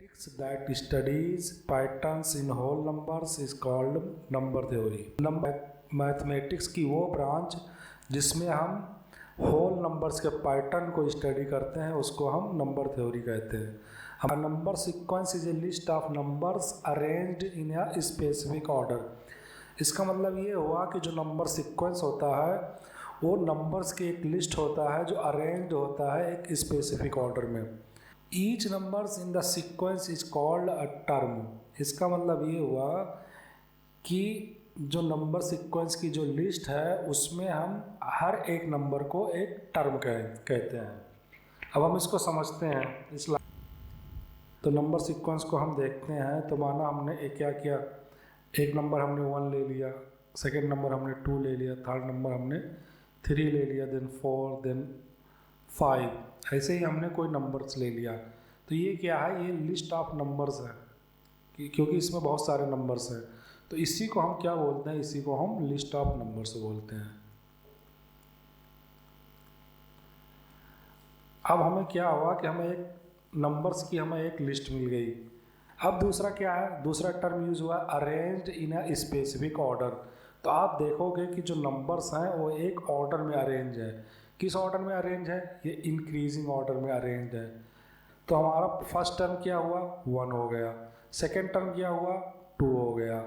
Mathematics that studies patterns in whole numbers is called number theory. Mathematics की वो branch जिसमें हम whole numbers के पैटर्न को स्टडी करते हैं उसको हम नंबर थ्योरी कहते हैं. A number sequence is a list of numbers arranged in a specific order. इसका मतलब ये हुआ कि जो नंबर सीक्वेंस होता है वो नंबर्स की एक लिस्ट होता है जो अरेंज होता है एक स्पेसिफिक ऑर्डर में. Each numbers in the sequence is called a term. इसका मतलब ये हुआ कि जो नंबर सीक्वेंस की जो लिस्ट है उसमें हम हर एक नंबर को एक टर्म कहते हैं. अब हम इसको समझते हैं. तो नंबर सीक्वेंस को हम देखते हैं. तो माना हमने क्या किया, एक नंबर हमने 1 ले लिया, सेकेंड नंबर हमने 2 ले लिया, थर्ड नंबर हमने 3 ले लिया, देन 4, देन 5, ऐसे ही हमने कोई नंबर्स ले लिया. तो ये क्या है, ये लिस्ट ऑफ नंबर्स है क्योंकि इसमें बहुत सारे नंबर्स हैं. तो इसी को हम क्या बोलते हैं, इसी को हम लिस्ट ऑफ नंबर्स बोलते हैं. अब हमें क्या हुआ कि हमें एक नंबर्स की हमें एक लिस्ट मिल गई. अब दूसरा क्या है, दूसरा टर्म यूज हुआ arranged in a specific order. तो आप देखोगे कि जो नंबर्स हैं वो एक ऑर्डर में अरेंज है. किस ऑर्डर में अरेंज है, ये इंक्रीजिंग ऑर्डर में अरेंज है. तो हमारा फर्स्ट टर्म क्या हुआ, 1 हो गया. सेकेंड टर्म क्या हुआ, 2 हो गया.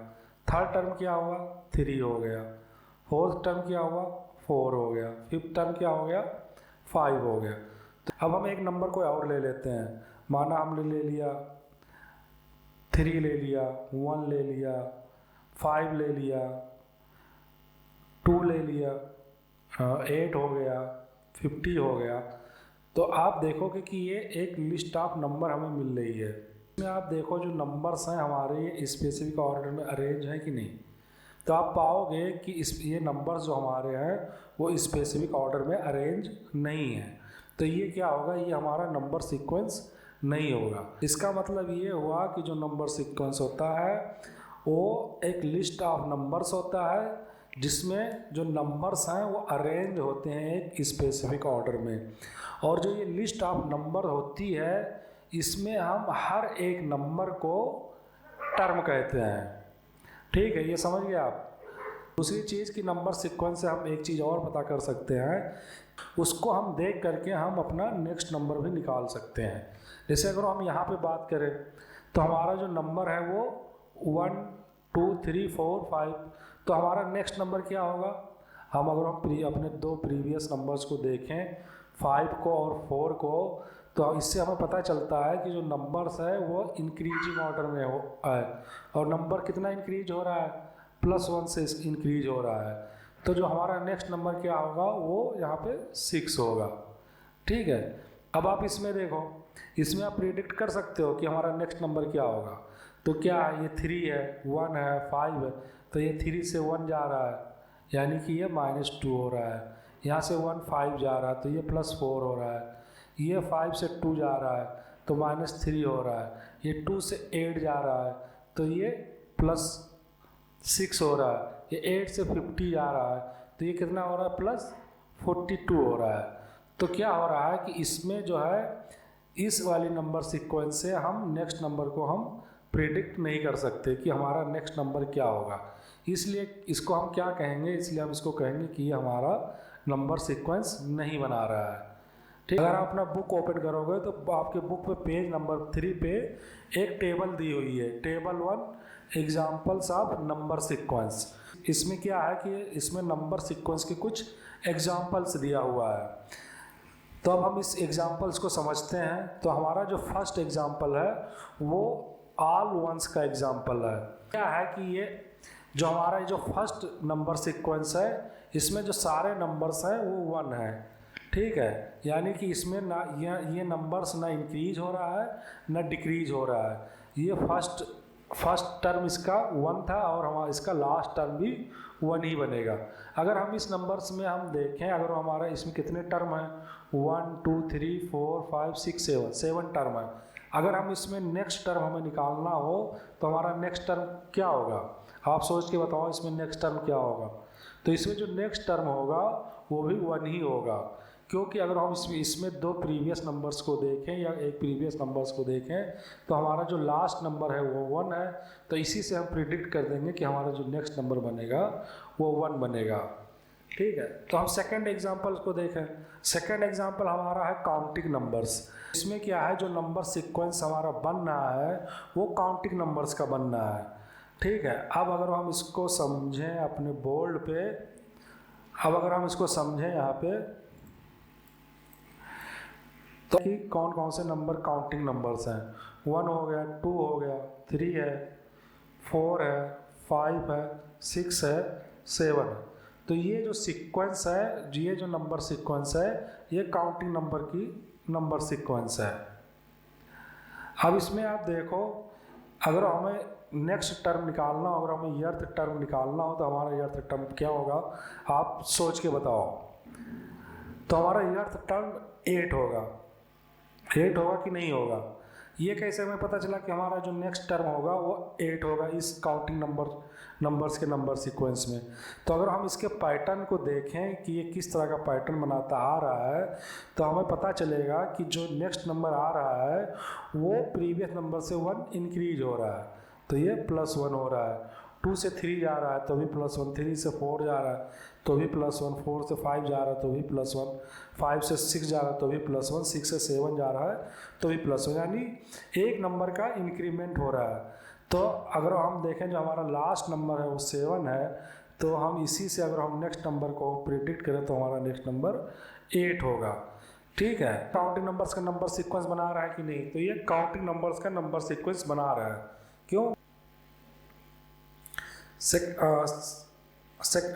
थर्ड टर्म क्या हुआ, 3 हो गया. फोर्थ टर्म क्या हुआ, 4 हो गया. फिफ्थ टर्म क्या हो गया, 5 हो गया. तो अब हम एक नंबर को और ले लेते हैं. माना हमने ले लिया 3 ले लिया, 1 ले लिया, 5 ले लिया, 2 ले लिया, 8 हो गया, 50 हो गया. तो आप देखोगे कि ये एक लिस्ट ऑफ नंबर हमें मिल रही है. इसमें आप देखो जो नंबर्स हैं हमारे स्पेसिफिक ऑर्डर में अरेंज हैं कि नहीं. तो आप पाओगे कि ये नंबर्स जो हमारे हैं वो स्पेसिफिक ऑर्डर में अरेंज नहीं है. तो ये क्या होगा, ये हमारा नंबर सीक्वेंस नहीं होगा. इसका मतलब ये हुआ कि जो नंबर सीक्वेंस होता है वो एक लिस्ट ऑफ नंबर्स होता है जिसमें जो नंबर्स हैं वो अरेंज होते हैं एक स्पेसिफिक ऑर्डर में. और जो ये लिस्ट ऑफ नंबर होती है इसमें हम हर एक नंबर को टर्म कहते हैं. ठीक है, ये समझ गए आप. दूसरी चीज़ कि नंबर सीक्वेंस से हम एक चीज़ और पता कर सकते हैं, उसको हम देख करके हम अपना नेक्स्ट नंबर भी निकाल सकते हैं. जैसे अगर हम यहाँ पे बात करें तो हमारा जो नंबर है वो 1 2 3 4 5. तो हमारा नेक्स्ट नंबर क्या होगा, हम अगर हम अपने 2 प्रीवियस नंबर्स को देखें 5 को और 4 को, तो इससे हमें पता चलता है कि जो नंबर्स है वो इंक्रीजिंग ऑर्डर में है. और नंबर कितना इंक्रीज हो रहा है, +1 से इंक्रीज हो रहा है. तो जो हमारा नेक्स्ट नंबर क्या होगा वो यहाँ पे 6 होगा. ठीक है. अब आप इसमें देखो, इसमें आप प्रिडिक्ट कर सकते हो कि हमारा नेक्स्ट नंबर क्या होगा. तो क्या है, ये 3 है, 1 है, 5 है. तो ये 3 से 1 जा रहा है यानी कि ये -2 हो रहा है. यहाँ से 1 5 जा रहा है तो ये +4 हो रहा है. ये 5 से 2 जा रहा है तो -3 हो रहा है. ये 2 से 8 जा रहा है तो ये +6 हो रहा है. ये 8 से 50 जा रहा है तो ये कितना हो रहा है, +42 हो रहा है. तो क्या हो रहा है कि इसमें जो है इस वाली नंबर सीक्वेंस से हम नेक्स्ट नंबर को हम प्रिडिक्ट नहीं कर सकते कि हमारा नेक्स्ट नंबर क्या होगा. इसलिए इसको हम क्या कहेंगे, इसलिए हम इसको कहेंगे कि ये हमारा नंबर सीक्वेंस नहीं बना रहा है. ठीक. अगर आप अपना बुक ओपन करोगे तो आपके बुक पे पेज नंबर 3 पे एक टेबल दी हुई है, table 1 examples of number sequence. इसमें क्या है कि इसमें नंबर सीक्वेंस के कुछ एग्जाम्पल्स दिया हुआ है. तो अब हम इस एग्जाम्पल्स को समझते हैं. तो हमारा जो फर्स्ट एग्जाम्पल है वो ऑल वंस का एग्जाम्पल है. क्या है कि ये जो हमारा जो फर्स्ट नंबर सीक्वेंस है इसमें जो सारे नंबर्स हैं वो 1 है. ठीक है, यानी कि इसमें ना ये नंबर्स ना इंक्रीज हो रहा है ना डिक्रीज हो रहा है. ये फर्स्ट टर्म इसका 1 था और हमारा इसका लास्ट टर्म भी 1 ही बनेगा. अगर हम इस नंबर्स में हम देखें, अगर हमारा इसमें कितने टर्म हैं, 1 2 3 4 5 6 7 टर्म है. अगर हम इसमें नेक्स्ट टर्म हमें निकालना हो तो हमारा नेक्स्ट टर्म क्या होगा, आप सोच के बताओ इसमें नेक्स्ट टर्म क्या होगा. तो इसमें जो नेक्स्ट टर्म होगा वो भी 1 ही होगा क्योंकि अगर हम इसमें दो प्रीवियस नंबर्स को देखें या एक प्रीवियस नंबर्स को देखें तो हमारा जो लास्ट नंबर है वो 1 है, तो इसी से हम प्रिडिक्ट कर देंगे कि हमारा जो नेक्स्ट नंबर बनेगा वो 1 बनेगा। ठीक है, तो हम सेकंड एग्जांपल को देखें। सेकंड एग्जांपल हमारा है काउंटिंग नंबर्स। इसमें क्या है, जो नंबर सीक्वेंस हमारा बन रहा है वो काउंटिंग नंबर्स का बन रहा है। ठीक है, अब अगर हम इसको समझें अपने बोर्ड पे, अब अगर हम इसको समझें यहाँ पे तो कि कौन कौन से नंबर काउंटिंग नंबर्स हैं। 1 हो गया, 2 हो गया, 3 है, 4 है, 5 है, 6 है, 7 है। तो ये जो सीक्वेंस है, ये जो नंबर सीक्वेंस है, ये काउंटिंग नंबर की नंबर सीक्वेंस है। अब इसमें आप देखो, अगर हमें नेक्स्ट टर्म निकालना हो, अगर हमें यर्थ टर्म निकालना हो तो हमारा यर्थ टर्म क्या होगा, आप सोच के बताओ। तो हमारा यर्थ टर्म 8 होगा। 8 होगा कि नहीं होगा, ये कैसे हमें पता चला कि हमारा जो नेक्स्ट टर्म होगा वो 8 होगा इस काउंटिंग नंबर्स के नंबर सीक्वेंस में। तो अगर हम इसके पैटर्न को देखें कि ये किस तरह का पैटर्न बनाता आ रहा है, तो हमें पता चलेगा कि जो नेक्स्ट नंबर आ रहा है वो प्रीवियस नंबर से 1 इंक्रीज हो रहा है, तो ये +1 हो रहा है। 2 से 3 जा रहा है तो भी +1, 3 से 4 जा रहा है तो भी +1, 4 से 5 जा रहा है तो भी +1, 5 से 6 जा रहा है तो भी +1, 6 से 7 जा रहा है तो भी +1, यानी एक नंबर का इंक्रीमेंट हो रहा है। तो अगर हम देखें जो हमारा लास्ट नंबर है वो 7 है, तो हम इसी से अगर हम नेक्स्ट नंबर को प्रिडिक्ट करें तो हमारा नेक्स्ट नंबर 8 होगा। ठीक है, काउंटिंग नंबर्स का नंबर सीक्वेंस बना रहा है कि नहीं, तो ये काउंटिंग नंबर्स का नंबर सीक्वेंस बना रहा है। क्यों?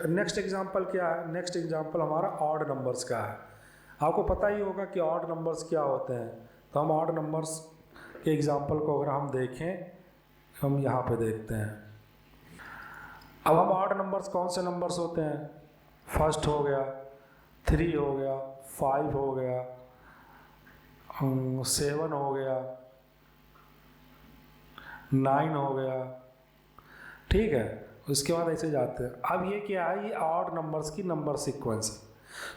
नेक्स्ट एग्जांपल क्या है, नेक्स्ट एग्जांपल हमारा ऑड नंबर्स का है। आपको पता ही होगा कि ऑड नंबर्स क्या होते हैं, तो हम ऑड नंबर्स के एग्जांपल को अगर हम देखें, हम यहाँ पे देखते हैं। अब हम ऑड नंबर्स कौन से नंबर्स होते हैं, फर्स्ट हो गया, 3 हो गया, 5 हो गया, 7 हो गया, 9 हो गया। ठीक है, उसके बाद ऐसे जाते हैं। अब ये क्या है, ये ऑड नंबर्स की नंबर सीक्वेंस है।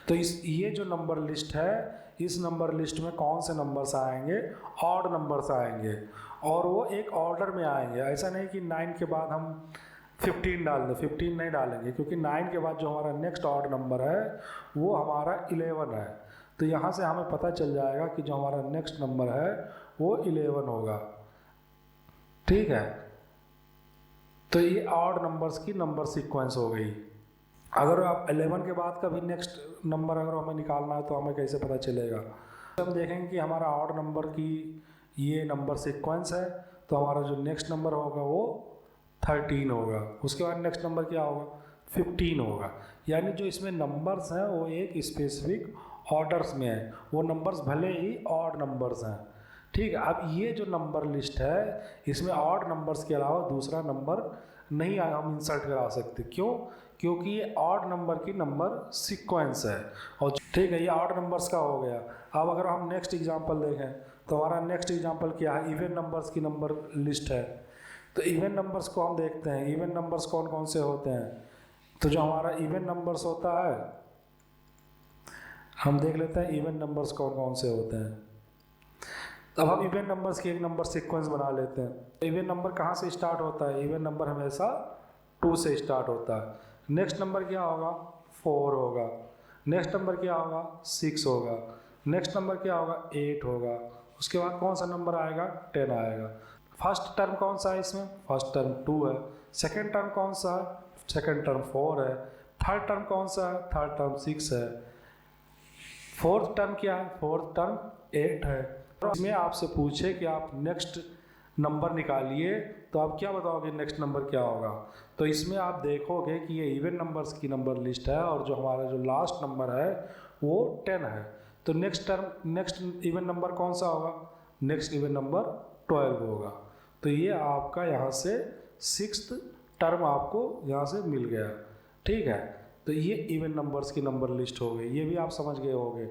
तो ये जो नंबर लिस्ट है, इस नंबर लिस्ट में कौन से नंबर्स आएंगे, ऑड नंबर्स आएंगे, और वो एक ऑर्डर में आएंगे। ऐसा नहीं कि 9 के बाद हम 15 डाल दें, 15 नहीं डालेंगे, क्योंकि 9 के बाद जो हमारा नेक्स्ट ऑड नंबर है वो हमारा 11 है। तो यहाँ से हमें पता चल जाएगा कि जो हमारा नेक्स्ट नंबर है वो 11 होगा। ठीक है, तो ये ऑड नंबर्स की नंबर सीक्वेंस हो गई। अगर आप 11 के बाद का भी नेक्स्ट नंबर अगर हमें निकालना है तो हमें कैसे पता चलेगा, तो हम देखेंगे कि हमारा ऑड नंबर की ये नंबर सीक्वेंस है, तो हमारा जो नेक्स्ट नंबर होगा वो 13 होगा। उसके बाद नेक्स्ट नंबर क्या होगा, 15 होगा। यानी जो इसमें नंबर्स हैं वो एक स्पेसिफिक ऑर्डर्स में है, वो नंबर्स भले ही ऑड नंबर्स हैं। ठीक है, अब ये जो नंबर लिस्ट है इसमें ऑड नंबर्स के अलावा दूसरा नंबर नहीं हम इंसर्ट करा सकते। क्यों? क्योंकि ये ऑड नंबर की नंबर सीक्वेंस है। और ठीक है, ये ऑड नंबर्स का हो गया। अब अगर हम नेक्स्ट एग्जांपल देखें तो हमारा नेक्स्ट एग्जांपल क्या है, इवन नंबर्स की नंबर लिस्ट है। तो इवन नंबर्स को हम देखते हैं, इवन नंबर्स कौन कौन से होते हैं। तो जो हमारा इवन नंबर्स होता है, हम देख लेते हैं इवन नंबर्स कौन कौन से होते हैं। अब हम इवन नंबर्स की एक नंबर सीक्वेंस बना लेते हैं। इवन नंबर कहाँ से स्टार्ट होता है, इवन नंबर हमेशा 2 से स्टार्ट होता है। नेक्स्ट नंबर क्या होगा, 4 होगा। नेक्स्ट नंबर क्या होगा, 6 होगा। नेक्स्ट नंबर क्या होगा, 8 होगा। उसके बाद कौन सा नंबर आएगा, 10 आएगा। फर्स्ट टर्म कौन सा है इसमें, फर्स्ट टर्म 2 है। सेकेंड टर्म कौन सा है, सेकेंड टर्म 4 है। थर्ड टर्म कौन सा है, थर्ड टर्म 6 है। फोर्थ टर्म क्या है, फोर्थ टर्म 8 है। इसमें आपसे पूछे कि आप नेक्स्ट नंबर निकालिए, तो आप क्या बताओगे नेक्स्ट नंबर क्या होगा। तो इसमें आप देखोगे कि ये इवन नंबर्स की नंबर लिस्ट है, और जो हमारा जो लास्ट नंबर है वो 10 है। तो नेक्स्ट इवन नंबर कौन सा होगा, नेक्स्ट इवन नंबर 12 होगा। तो ये आपका यहाँ से 6th टर्म आपको यहाँ से मिल गया। ठीक है, तो ये इवन नंबर्स की नंबर लिस्ट हो गई, ये भी आप समझ गए होंगे।